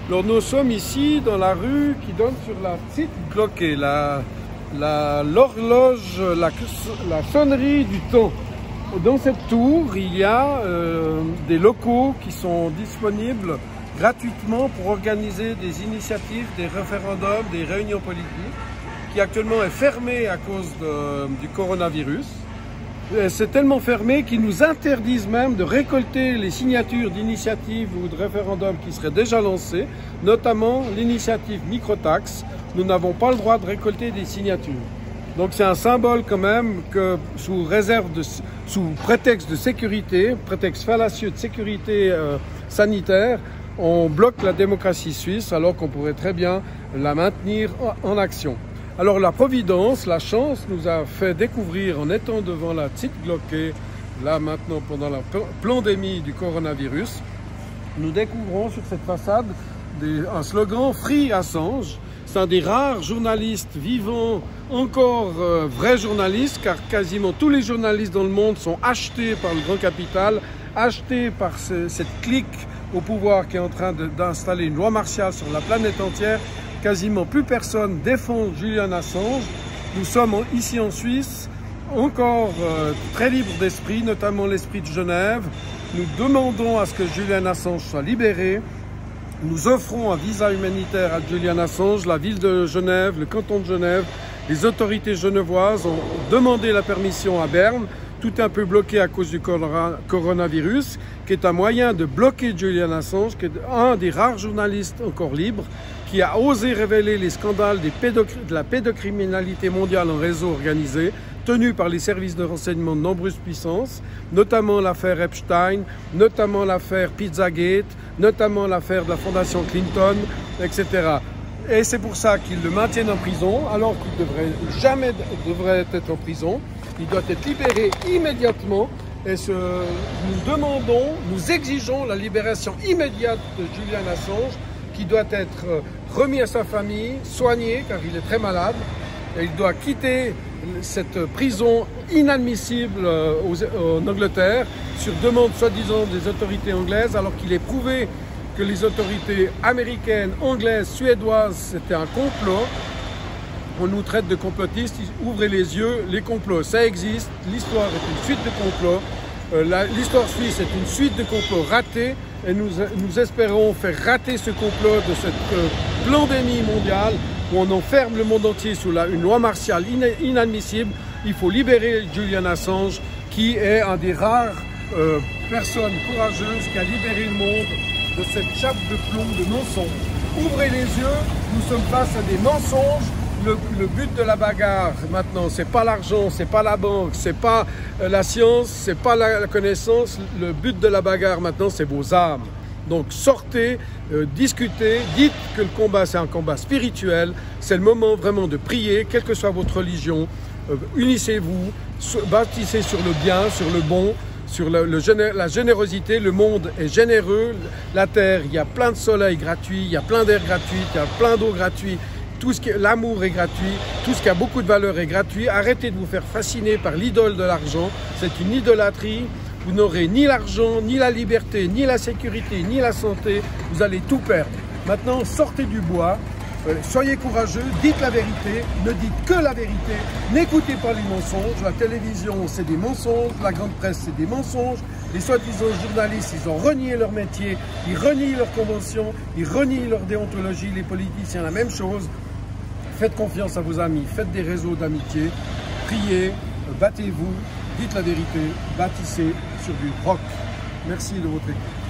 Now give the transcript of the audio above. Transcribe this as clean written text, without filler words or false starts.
Alors nous sommes ici dans la rue qui donne sur la Zeitglocke, l'horloge, la sonnerie du temps. Dans cette tour, il y a des locaux qui sont disponibles gratuitement pour organiser des initiatives, des référendums, des réunions politiques, qui actuellement est fermée à cause du coronavirus. C'est tellement fermé qu'ils nous interdisent même de récolter les signatures d'initiatives ou de référendums qui seraient déjà lancés, notamment l'initiative microtaxe. Nous n'avons pas le droit de récolter des signatures. Donc c'est un symbole quand même que sous prétexte de sécurité, prétexte fallacieux de sécurité sanitaire, on bloque la démocratie suisse alors qu'on pourrait très bien la maintenir en action. Alors la Providence, la chance, nous a fait découvrir en étant devant la Zeitglocke, là maintenant pendant la pandémie du coronavirus, nous découvrons sur cette façade un slogan « Free Assange ». C'est un des rares journalistes vivants, encore vrais journalistes, car quasiment tous les journalistes dans le monde sont achetés par le grand capital, achetés par cette clique au pouvoir qui est en train d'installer une loi martiale sur la planète entière. Quasiment plus personne défend Julian Assange. Nous sommes ici en Suisse, encore très libres d'esprit, notamment l'esprit de Genève. Nous demandons à ce que Julian Assange soit libéré. Nous offrons un visa humanitaire à Julian Assange. La ville de Genève, le canton de Genève, les autorités genevoises ont demandé la permission à Berne. Tout est un peu bloqué à cause du coronavirus, qui est un moyen de bloquer Julian Assange, qui est un des rares journalistes encore libres, qui a osé révéler les scandales de la pédocriminalité mondiale en réseau organisé, tenus par les services de renseignement de nombreuses puissances, notamment l'affaire Epstein, notamment l'affaire Pizzagate, notamment l'affaire de la fondation Clinton, etc. Et c'est pour ça qu'ils le maintiennent en prison, alors qu'il jamais devrait être en prison. Il doit être libéré immédiatement. Et nous exigeons la libération immédiate de Julian Assange, qui doit être remis à sa famille, soigné, car il est très malade. Et il doit quitter cette prison inadmissible en Angleterre, sur demande soi-disant des autorités anglaises, alors qu'il est prouvé que les autorités américaines, anglaises, suédoises, c'était un complot. On nous traite de complotistes, ouvrez les yeux, les complots, ça existe, l'histoire est une suite de complots. L'histoire suisse est une suite de complots ratés et nous espérons faire rater ce complot de cette pandémie mondiale où on enferme le monde entier sous une loi martiale inadmissible. Il faut libérer Julian Assange, qui est un des rares personnes courageuses qui a libéré le monde de cette chape de plomb de mensonges. Ouvrez les yeux, nous sommes face à des mensonges. Le but de la bagarre maintenant, c'est pas l'argent, c'est pas la banque, c'est pas la science, c'est pas la connaissance. Le but de la bagarre maintenant, c'est vos âmes. Donc sortez, discutez, dites que le combat c'est un combat spirituel. C'est le moment vraiment de prier, quelle que soit votre religion. Unissez-vous, bâtissez sur le bien, sur le bon, sur la générosité. Le monde est généreux. La terre, il y a plein de soleil gratuit, il y a plein d'air gratuit, il y a plein d'eau gratuite. L'amour est gratuit, tout ce qui a beaucoup de valeur est gratuit. Arrêtez de vous faire fasciner par l'idole de l'argent. C'est une idolâtrie. Vous n'aurez ni l'argent, ni la liberté, ni la sécurité, ni la santé. Vous allez tout perdre. Maintenant, sortez du bois. Soyez courageux, dites la vérité, ne dites que la vérité. N'écoutez pas les mensonges. La télévision, c'est des mensonges. La grande presse, c'est des mensonges. Les soi-disant journalistes, ils ont renié leur métier. Ils renient leurs conventions. Ils renient leur déontologie. Les politiciens, la même chose. Faites confiance à vos amis, faites des réseaux d'amitié, priez, battez-vous, dites la vérité, bâtissez sur du roc. Merci de votre écoute.